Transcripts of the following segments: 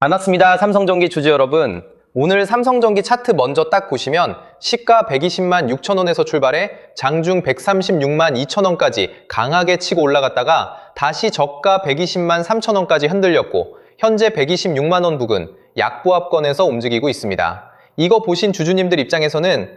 반갑습니다. 삼성전기 주주 여러분. 오늘 삼성전기 차트 먼저 딱 보시면 시가 120만 6천 원에서 출발해 장중 136만 2천 원까지 강하게 치고 올라갔다가 다시 저가 120만 3천 원까지 흔들렸고 현재 126만 원 부근 약보합권에서 움직이고 있습니다. 이거 보신 주주님들 입장에서는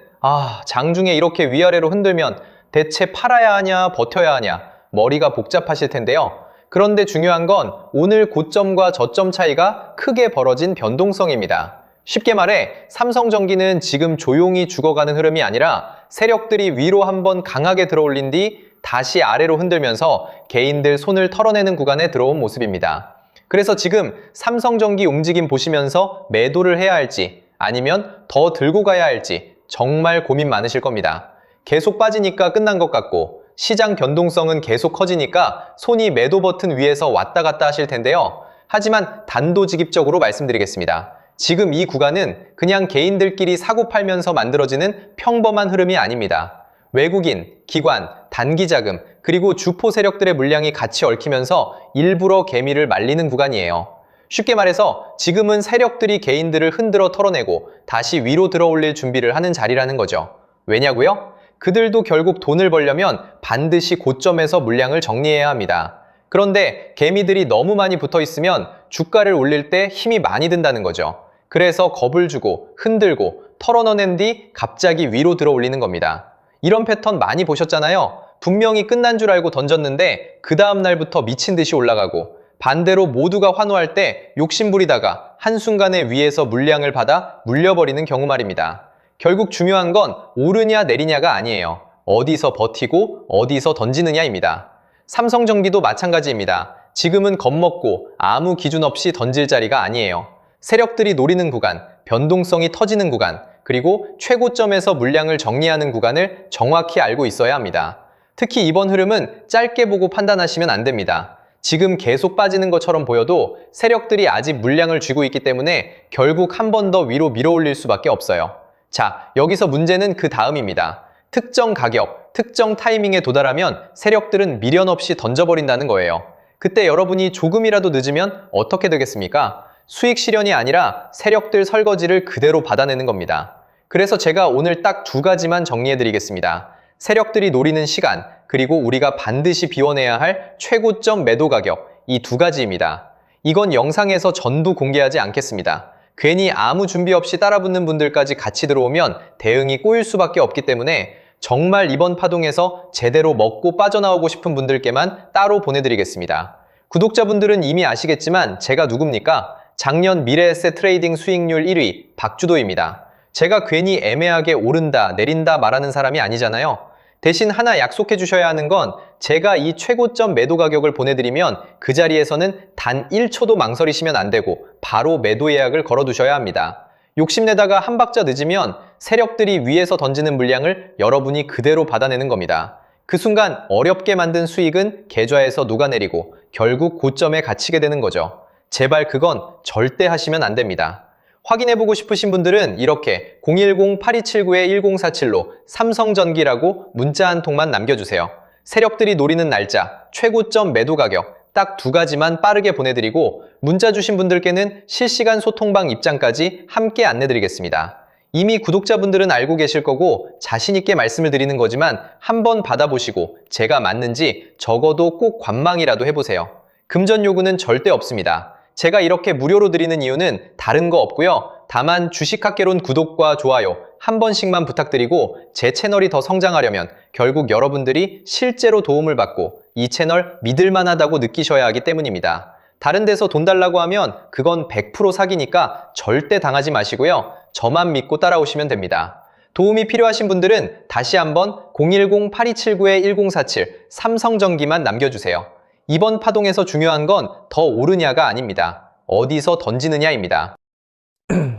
장중에 이렇게 위아래로 흔들면 대체 팔아야 하냐 버텨야 하냐 머리가 복잡하실 텐데요. 그런데 중요한 건 오늘 고점과 저점 차이가 크게 벌어진 변동성입니다. 쉽게 말해 삼성전기는 지금 조용히 죽어가는 흐름이 아니라 세력들이 위로 한번 강하게 들어올린 뒤 다시 아래로 흔들면서 개인들 손을 털어내는 구간에 들어온 모습입니다. 그래서 지금 삼성전기 움직임 보시면서 매도를 해야 할지 아니면 더 들고 가야 할지 정말 고민 많으실 겁니다. 계속 빠지니까 끝난 것 같고 시장 변동성은 계속 커지니까 손이 매도 버튼 위에서 왔다 갔다 하실 텐데요. 하지만 단도직입적으로 말씀드리겠습니다. 지금 이 구간은 그냥 개인들끼리 사고 팔면서 만들어지는 평범한 흐름이 아닙니다. 외국인, 기관, 단기자금, 그리고 주포 세력들의 물량이 같이 얽히면서 일부러 개미를 말리는 구간이에요. 쉽게 말해서 지금은 세력들이 개인들을 흔들어 털어내고 다시 위로 들어올릴 준비를 하는 자리라는 거죠. 왜냐고요? 그들도 결국 돈을 벌려면 반드시 고점에서 물량을 정리해야 합니다. 그런데 개미들이 너무 많이 붙어 있으면 주가를 올릴 때 힘이 많이 든다는 거죠. 그래서 겁을 주고 흔들고 털어넣어낸 뒤 갑자기 위로 들어 올리는 겁니다. 이런 패턴 많이 보셨잖아요. 분명히 끝난 줄 알고 던졌는데 그 다음 날부터 미친 듯이 올라가고 반대로 모두가 환호할 때 욕심부리다가 한순간에 위에서 물량을 받아 물려버리는 경우 말입니다. 결국 중요한 건 오르냐 내리냐가 아니에요. 어디서 버티고 어디서 던지느냐입니다. 삼성전기도 마찬가지입니다. 지금은 겁먹고 아무 기준 없이 던질 자리가 아니에요. 세력들이 노리는 구간, 변동성이 터지는 구간, 그리고 최고점에서 물량을 정리하는 구간을 정확히 알고 있어야 합니다. 특히 이번 흐름은 짧게 보고 판단하시면 안 됩니다. 지금 계속 빠지는 것처럼 보여도 세력들이 아직 물량을 쥐고 있기 때문에 결국 한 번 더 위로 밀어올릴 수밖에 없어요. 자, 여기서 문제는 그 다음입니다. 특정 가격, 특정 타이밍에 도달하면 세력들은 미련 없이 던져버린다는 거예요. 그때 여러분이 조금이라도 늦으면 어떻게 되겠습니까? 수익 실현이 아니라 세력들 설거지를 그대로 받아내는 겁니다. 그래서 제가 오늘 딱 두 가지만 정리해드리겠습니다. 세력들이 노리는 시간, 그리고 우리가 반드시 비워내야 할 최고점 매도 가격, 이 두 가지입니다. 이건 영상에서 전부 공개하지 않겠습니다. 괜히 아무 준비 없이 따라붙는 분들까지 같이 들어오면 대응이 꼬일 수밖에 없기 때문에 정말 이번 파동에서 제대로 먹고 빠져나오고 싶은 분들께만 따로 보내드리겠습니다. 구독자분들은 이미 아시겠지만 제가 누굽니까? 작년 미래에셋 트레이딩 수익률 1위 박주도입니다. 제가 괜히 애매하게 오른다 내린다 말하는 사람이 아니잖아요. 대신 하나 약속해 주셔야 하는 건 제가 이 최고점 매도 가격을 보내드리면 그 자리에서는 단 1초도 망설이시면 안 되고 바로 매도 예약을 걸어두셔야 합니다. 욕심내다가 한 박자 늦으면 세력들이 위에서 던지는 물량을 여러분이 그대로 받아내는 겁니다. 그 순간 어렵게 만든 수익은 계좌에서 녹아내리고 결국 고점에 갇히게 되는 거죠. 제발 그건 절대 하시면 안 됩니다. 확인해보고 싶으신 분들은 이렇게 010-8279-1047로 삼성전기라고 문자 한 통만 남겨주세요. 세력들이 노리는 날짜, 최고점 매도 가격 딱 두 가지만 빠르게 보내드리고 문자 주신 분들께는 실시간 소통방 입장까지 함께 안내드리겠습니다. 이미 구독자분들은 알고 계실 거고 자신있게 말씀을 드리는 거지만 한번 받아보시고 제가 맞는지 적어도 꼭 관망이라도 해보세요. 금전 요구는 절대 없습니다. 제가 이렇게 무료로 드리는 이유는 다른 거 없고요. 다만 주식학개론 구독과 좋아요 한 번씩만 부탁드리고 제 채널이 더 성장하려면 결국 여러분들이 실제로 도움을 받고 이 채널 믿을만하다고 느끼셔야 하기 때문입니다. 다른 데서 돈 달라고 하면 그건 100% 사기니까 절대 당하지 마시고요. 저만 믿고 따라오시면 됩니다. 도움이 필요하신 분들은 다시 한번 010-8279-1047 삼성전기만 남겨주세요. 이번 파동에서 중요한 건 더 오르냐가 아닙니다. 어디서 던지느냐입니다.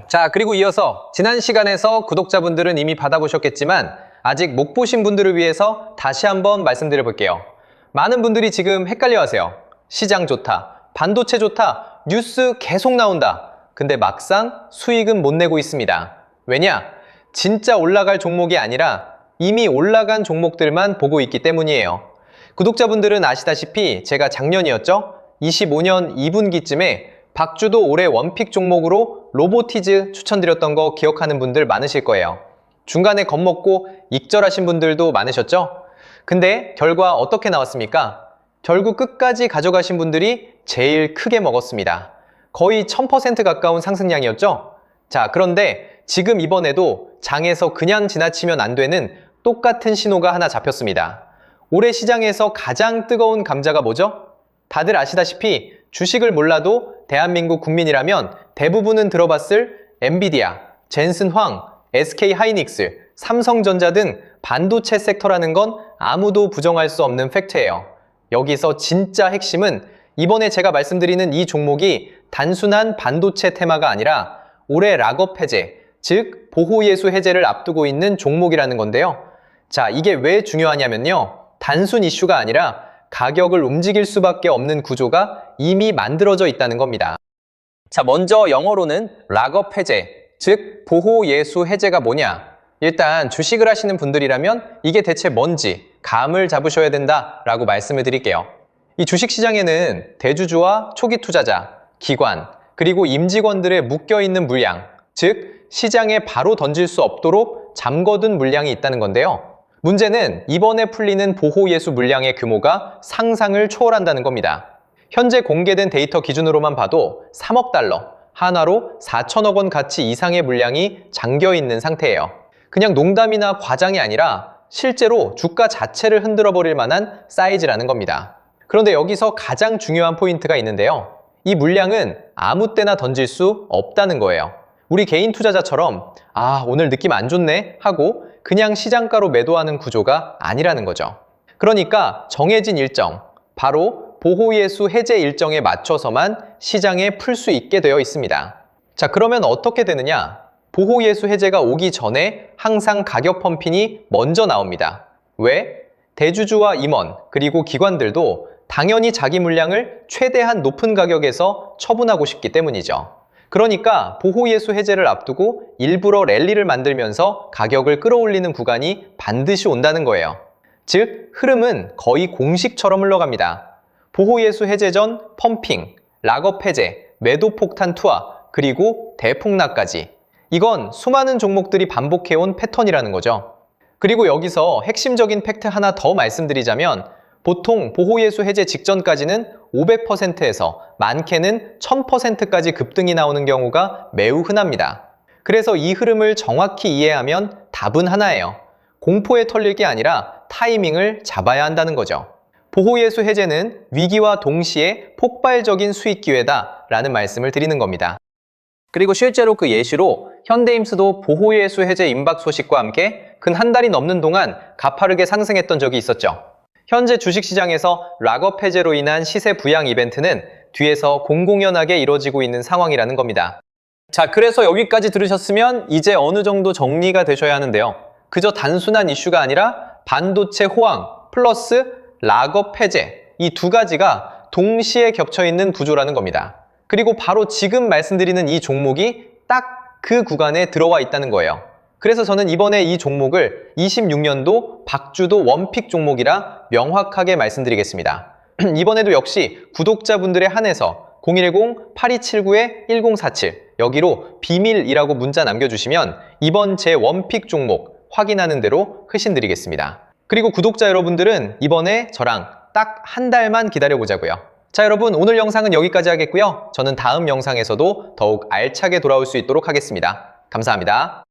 자, 그리고 이어서 지난 시간에서 구독자분들은 이미 받아보셨겠지만 아직 못 보신 분들을 위해서 다시 한번 말씀드려 볼게요. 많은 분들이 지금 헷갈려 하세요. 시장 좋다, 반도체 좋다, 뉴스 계속 나온다. 근데 막상 수익은 못 내고 있습니다. 왜냐? 진짜 올라갈 종목이 아니라 이미 올라간 종목들만 보고 있기 때문이에요. 구독자분들은 아시다시피 제가 작년이었죠? 25년 2분기쯤에 박주도 올해 원픽 종목으로 로보티즈 추천드렸던 거 기억하는 분들 많으실 거예요. 중간에 겁먹고 익절하신 분들도 많으셨죠? 근데 결과 어떻게 나왔습니까? 결국 끝까지 가져가신 분들이 제일 크게 먹었습니다. 거의 1000% 가까운 상승량이었죠? 자, 그런데 지금 이번에도 장에서 그냥 지나치면 안 되는 똑같은 신호가 하나 잡혔습니다. 올해 시장에서 가장 뜨거운 감자가 뭐죠? 다들 아시다시피 주식을 몰라도 대한민국 국민이라면 대부분은 들어봤을 엔비디아, 젠슨황, SK하이닉스, 삼성전자 등 반도체 섹터라는 건 아무도 부정할 수 없는 팩트예요. 여기서 진짜 핵심은 이번에 제가 말씀드리는 이 종목이 단순한 반도체 테마가 아니라 올해 락업 해제, 즉 보호예수 해제를 앞두고 있는 종목이라는 건데요. 자, 이게 왜 중요하냐면요. 단순 이슈가 아니라 가격을 움직일 수밖에 없는 구조가 이미 만들어져 있다는 겁니다. 자, 먼저 영어로는 락업 해제, 즉 보호예수 해제가 뭐냐? 일단 주식을 하시는 분들이라면 이게 대체 뭔지 감을 잡으셔야 된다라고 말씀을 드릴게요. 이 주식시장에는 대주주와 초기 투자자, 기관, 그리고 임직원들의 묶여있는 물량, 즉 시장에 바로 던질 수 없도록 잠궈둔 물량이 있다는 건데요. 문제는 이번에 풀리는 보호예수 물량의 규모가 상상을 초월한다는 겁니다. 현재 공개된 데이터 기준으로만 봐도 3억 달러, 하나로 4천억 원 가치 이상의 물량이 잠겨있는 상태예요. 그냥 농담이나 과장이 아니라 실제로 주가 자체를 흔들어버릴 만한 사이즈라는 겁니다. 그런데 여기서 가장 중요한 포인트가 있는데요. 이 물량은 아무 때나 던질 수 없다는 거예요. 우리 개인 투자자처럼 오늘 느낌 안 좋네 하고 그냥 시장가로 매도하는 구조가 아니라는 거죠. 그러니까 정해진 일정, 바로 보호예수 해제 일정에 맞춰서만 시장에 풀 수 있게 되어 있습니다. 자, 그러면 어떻게 되느냐? 보호예수 해제가 오기 전에 항상 가격 펌핑이 먼저 나옵니다. 왜? 대주주와 임원, 그리고 기관들도 당연히 자기 물량을 최대한 높은 가격에서 처분하고 싶기 때문이죠. 그러니까 보호예수 해제를 앞두고 일부러 랠리를 만들면서 가격을 끌어올리는 구간이 반드시 온다는 거예요. 즉, 흐름은 거의 공식처럼 흘러갑니다. 보호예수 해제 전 펌핑, 락업 해제, 매도 폭탄 투하, 그리고 대폭락까지. 이건 수많은 종목들이 반복해온 패턴이라는 거죠. 그리고 여기서 핵심적인 팩트 하나 더 말씀드리자면 보통 보호예수 해제 직전까지는 500%에서 많게는 1000%까지 급등이 나오는 경우가 매우 흔합니다. 그래서 이 흐름을 정확히 이해하면 답은 하나예요. 공포에 털릴 게 아니라 타이밍을 잡아야 한다는 거죠. 보호예수 해제는 위기와 동시에 폭발적인 수익 기회다 라는 말씀을 드리는 겁니다. 그리고 실제로 그 예시로 현대임스도 보호예수 해제 임박 소식과 함께 근 한 달이 넘는 동안 가파르게 상승했던 적이 있었죠. 현재 주식시장에서 락업 해제로 인한 시세 부양 이벤트는 뒤에서 공공연하게 이뤄지고 있는 상황이라는 겁니다. 자, 그래서 여기까지 들으셨으면 이제 어느 정도 정리가 되셔야 하는데요. 그저 단순한 이슈가 아니라 반도체 호황 플러스 락업 해제, 이 두 가지가 동시에 겹쳐있는 구조라는 겁니다. 그리고 바로 지금 말씀드리는 이 종목이 딱 그 구간에 들어와 있다는 거예요. 그래서 저는 이번에 이 종목을 26년도 박주도 원픽 종목이라 명확하게 말씀드리겠습니다. 이번에도 역시 구독자분들에 한해서 010-8279-1047 여기로 비밀이라고 문자 남겨주시면 이번 제 원픽 종목 확인하는 대로 회신드리겠습니다. 그리고 구독자 여러분들은 이번에 저랑 딱 한 달만 기다려보자고요. 자, 여러분, 오늘 영상은 여기까지 하겠고요. 저는 다음 영상에서도 더욱 알차게 돌아올 수 있도록 하겠습니다. 감사합니다.